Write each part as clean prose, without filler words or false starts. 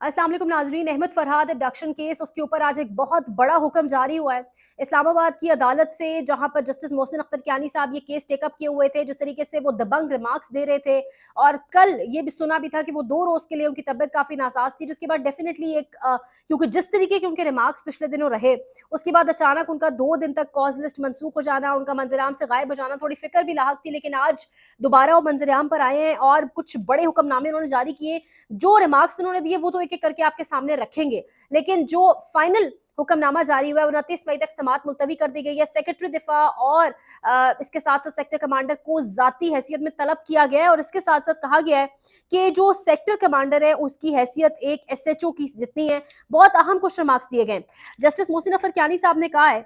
अस्सलाम वालेकुम नाजरीन। अहमद फरहाद एब्डक्शन केस, उसके ऊपर आज एक बहुत बड़ा हुक्म जारी हुआ है इस्लामाबाद की अदालत से, जहां पर जस्टिस मोहसिन अख्तर कियानी साहब ये केस टेकअप किए हुए थे। जिस तरीके से वो दबंग रिमार्क्स दे रहे थे, और कल ये भी सुना भी था कि वो 2 रोज के लिए उनकी तबीयत काफी नासाज थी, जिसके बाद डेफिनेटली क्योंकि जिस तरीके के उनके रिमार्क्स पिछले दिनों रहे, उसके बाद अचानक उनका 2 दिन तक कॉज लिस्ट मनसूख हो जाना, उनका मंजराम से गायब हो जाना, थोड़ी फिक्र भी लाहक थी। लेकिन आज दोबारा वो मंजराम पर आए हैं और कुछ बड़े हुक्मनामे उन्होंने जारी किए। जो रिमार्क्स उन्होंने दिए वो तो एक एक करके आपके सामने रखेंगे, लेकिन जो फाइनल हुक्मनामा जारी हुआ है 29 मई तक समात मुलतवी कर दी गई है। सेक्रेटरी दिफा और इसके साथ साथ सेक्टर कमांडर को जाती हैसियत में तलब किया गया है, और इसके साथ साथ कहा गया है कि जो सेक्टर कमांडर है उसकी हैसियत एक SHO की जितनी है। बहुत अहम कुछ रिमार्क्स दिए गए। जस्टिस मोहसिन अख्तर कियानी साहब ने कहा है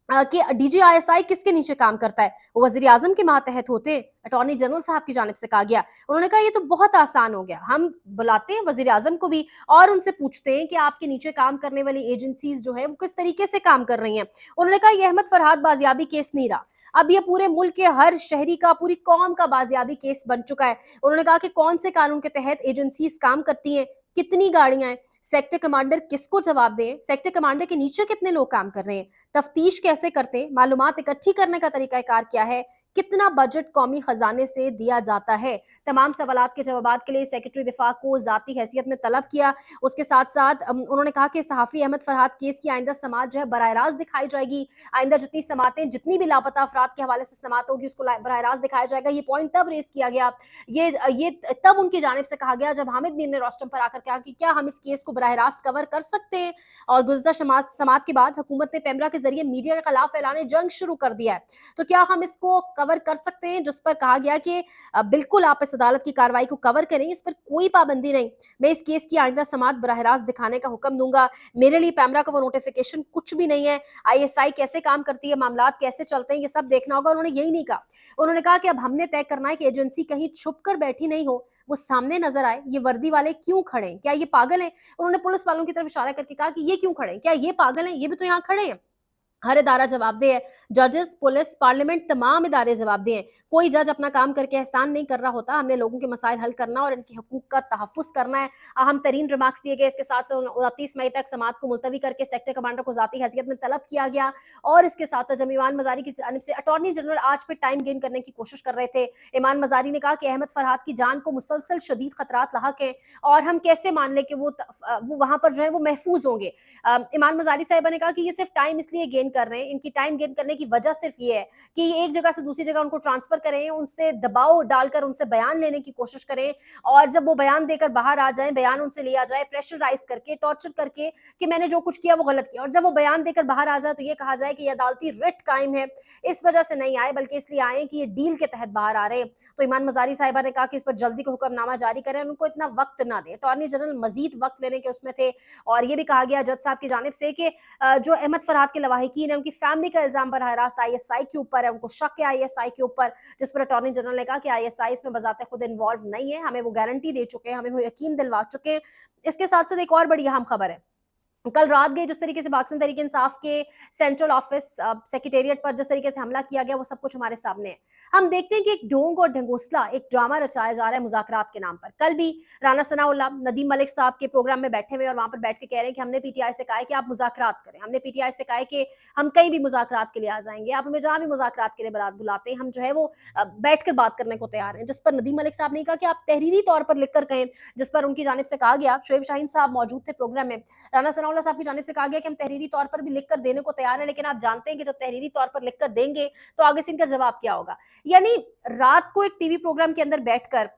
कि DGISI किसके नीचे काम करता है, वो वजीर आजम के मातहत होते हैं। अटॉर्नी जनरल साहब की जानिब से कहा गया। उन्होंने कहा ये तो बहुत आसान हो गया, हम बुलाते हैं वजीर आजम को भी और उनसे पूछते हैं कि आपके नीचे काम करने वाली एजेंसीज जो है वो किस तरीके से काम कर रही हैं। उन्होंने कहा ये अहमद फरहाद बाजियाबी केस नहीं रहा, अब ये पूरे मुल्क के हर शहरी का, पूरी कौम का बाजियाबी केस बन चुका है। उन्होंने कहा कि कौन से कानून के तहत एजेंसीज काम करती हैं, कितनी गाड़ियां हैं, सेक्टर कमांडर किसको जवाब दे, सेक्टर कमांडर के नीचे कितने लोग काम कर रहे हैं, तफ्तीश कैसे करते हैं, मालूमात इकट्ठी करने का तरीकाकार क्या है, कितना बजट कौमी खजाने से दिया जाता है। तमाम सवालात के जवाबात के लिए सेक्रेटरी दिफा को जाती हैसियत में तलब किया। उसके साथ साथ उन्होंने कहा कि सहाफ़ी अहमद फरहाद केस की आइंदा समात जो है बराह रास्त दिखाई जाएगी। आइंदा जितनी समातें, जितनी भी लापता अफराद के हवाले से समात होगी, उसको बराह रास्त दिखाया जाएगा। ये पॉइंट तब रेस किया गया, ये तब उनकी जानिब से कहा गया जब हामिद मीर ने रोस्टम पर आकर कहा कि क्या हम इस केस को बराह रास्त कवर कर सकते हैं। और गुज़श्ता समात के बाद हुकूमत ने पेमरा के जरिए मीडिया के खिलाफ ऐलान जंग शुरू कर दिया है, तो क्या हम इसको कवर कर सकते हैं, जिस पर कहा गया कि बिल्कुल आप इस अदालत की कार्रवाई को कवर करें, इस पर कोई पाबंदी नहीं। मैं इस केस की आइंदा समात बराह रास्त दिखाने का हुक्म दूंगा। मेरे लिए पैमरा का वो नोटिफिकेशन कुछ भी नहीं है। ISI कैसे काम करती है, मामलात कैसे चलते हैं, ये सब देखना होगा। उन्होंने यही नहीं कहा। उन्होंने कहा कि अब हमने तय करना है कि एजेंसी कहीं छुप कर बैठी नहीं हो, वो सामने नजर आए। ये वर्दी वाले क्यों खड़े हैं, क्या ये पागल हैं? उन्होंने पुलिस वालों की तरफ इशारा करके कहा कि ये क्यों खड़े हैं, क्या ये पागल हैं? ये भी तो यहाँ खड़े हैं। हर इदारा जवाबदेह है, जजेस, पुलिस, पार्लियामेंट, तमाम इदारे जवाबदेह हैं। कोई जज अपना काम करके एहसान नहीं कर रहा होता। हमने लोगों के मसाइल हल करना और इनके हकूक का तहफ़्फ़ुज़ करना है। अहम तरीन रिमार्क्स दिए गए। इसके साथ साथ 29 मई तक समात को मुलतवी करके सेक्टर कमांडर को जाती हैसियत में तलब किया गया। और इसके साथ साथ जब ईमान मजारी की जानिब से अटॉर्नी जनरल आज पे टाइम गेन करने की कोशिश कर रहे थे, ईमान मजारी ने कहा कि अहमद फरहाद की जान को मुसलसल शदीद खतरात लाहक हैं, और हम कैसे मान लें कि वो वहां पर जो है वो महफूज होंगे। ईमान मजारी साहिबा ने कहा कि ये सिर्फ टाइम इसलिए गेन कर रहे हैं, इनकी टाइम गेन करने की वजह सिर्फ ये है कि ये एक जगह से दूसरी जगह उनको ट्रांसफर करें, उनसे दबाव डालकर उनसे बयान लेने की कोशिश करें, और जब वो बयान देकर बाहर आ जाए, बयान उनसे लिया जाए प्रेशराइज करके, टॉर्चर करके कि मैंने जो कुछ किया वो गलत किया, और जब वो बयान देकर बाहर आ जाए तो ये कहा जाए कि ये अदालती रिट कायम है, इस वजह से नहीं आए बल्कि इसलिए आए कि ये डील के तहत बाहर आ रहे हैं। तो ईमान मजारी साहिबा ने कहा कि इस पर जल्दी को हुक्मनामा जारी करें, उनको इतना वक्त ना दे। अटॉर्नी जनरल मजीद वक्त लेने के उसमें थे। और ये भी कहा गया जज साहब की जानिब से कि जो अहमद फरहाद के लवाहिकीन है, उनकी फैमिली का इल्जाम बराह रास्त ISI के ऊपर है, उनको शक है ISI के ऊपर, जिस पर अटॉर्नी जनरल ने कहा कि ISI इसमें बजाते खुद इन्वॉल्व नहीं है, हमें वो गारंटी दे चुके हैं, हमें वो यकीन दिलवा चुके हैं। इसके साथ साथ एक और बड़ी अहम खबर है। कल रात गए जिस तरीके से पाकिस्तान तहरीक इंसाफ के सेंट्रल ऑफिस सेक्रेटेरिएट पर जिस तरीके से हमला किया गया, वो सब कुछ हमारे सामने है। हम देखते हैं कि एक ढोंग और ढंगोसला, एक ड्रामा रचाया जा रहा है मुज़ाकरात के नाम पर। कल भी राना सनाउल्लाह नदीम मलिक साहब के प्रोग्राम में बैठे हुए और वहां पर बैठ के कह रहे हैं कि हमने PTI से कहा है कि आप मुज़ाकरात करें, हमने PTI से कहा है कि हम कहीं भी मुज़ाकरात के लिए आ जाएंगे, आप हमें जहां भी मुज़ाकरात के लिए बुलाते हैं हम जो है वो बैठ कर बात करने को तैयार हैं। जिस पर नदीम मलिक साहब ने कहा कि आप तहरीरी तौर पर लिख कर कहें, जिस पर उनकी जानिब से कहा गया, शोएब शाहीन साहब मौजूद थे प्रोग्राम में, राना सनाउल्लाह साहब की जानिब से कहा गया कि हम तहरीरी तौर पर भी लिखकर देने को तैयार हैं, लेकिन आप जानते हैं कि जब तहरीरी तौर पर लिखकर देंगे तो आगे से इनका जवाब क्या होगा। यानी रात को एक टीवी प्रोग्राम के अंदर बैठकर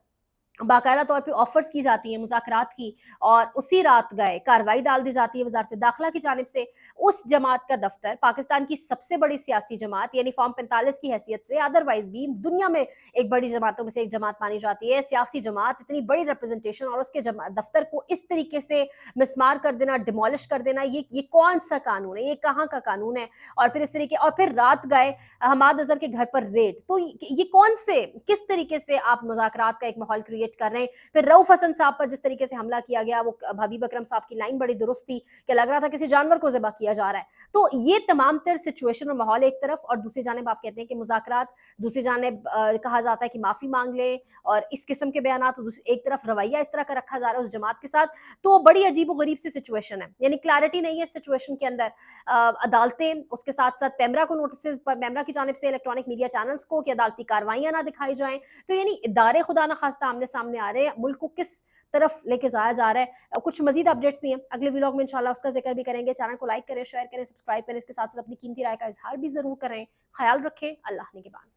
बाकायदा तौर पे ऑफर्स की जाती हैं मुज़ाकरात की, और उसी रात गए कार्रवाई डाल दी जाती है वज़ारत दाखिला की जानिब से। उस जमात का दफ्तर, पाकिस्तान की सबसे बड़ी सियासी जमात यानी फॉर्म 45 की हैसियत से, अदरवाइज भी दुनिया में एक बड़ी जमातों में से एक जमात मानी जाती है, सियासी जमात, इतनी बड़ी रिप्रेजेंटेशन, और उसके दफ्तर को इस तरीके से मिसमार कर देना, डिमोलिश कर देना, ये कौन सा कानून है, ये कहाँ का कानून है। और फिर इस तरीके, और फिर रात गए हमाद अजहर के घर पर रेड। तो ये कौन से, किस तरीके से आप मुज़ाकरात का एक माहौल क्रिएट کریٹ کر رہے ہیں. پھر رؤف حسن صاحب پر جس طریقے سے حملہ کیا گیا, وہ حبیب اکرم صاحب کی لائن بڑی درست تھی کہ لگ رہا تھا کسی جانور کو ذبح کیا جا رہا ہے. تو یہ تمام تر سچویشن اور ماحول ایک طرف, اور دوسری جانب آپ کہتے ہیں کہ مذاکرات, دوسری جانب کہا جاتا ہے کہ معافی مانگ لیں, اور اس قسم کے بیانات, ایک طرف رویہ اس طرح کا رکھا جا رہا ہے اس جماعت کے ساتھ. تو بڑی عجیب و غریب سی سچویشن ہے, یعنی کلیئرٹی نہیں ہے اس سچویشن کے اندر. عدالتیں, اس کے ساتھ ساتھ پیمرا کو نوٹسز, پیمرا کی جانب سے الیکٹرانک میڈیا چینلز کو کہ عدالتی کارروائیاں نہ دکھائی جائیں. تو یعنی ادارے خدا نخواستہ آمنے سامنے آ رہے ہیں, ملک کو کس طرف لے کے جایا جا رہا ہے. کچھ مزید اپڈیٹس بھی ہیں, اگلے ولاگ میں انشاءاللہ اس کا ذکر بھی کریں گے. چینل کو لائک کریں, شیئر کریں, سبسکرائب کریں, اس کے ساتھ ساتھ اپنی قیمتی رائے کا اظہار بھی ضرور کریں. خیال رکھیں, اللہ نگہبان.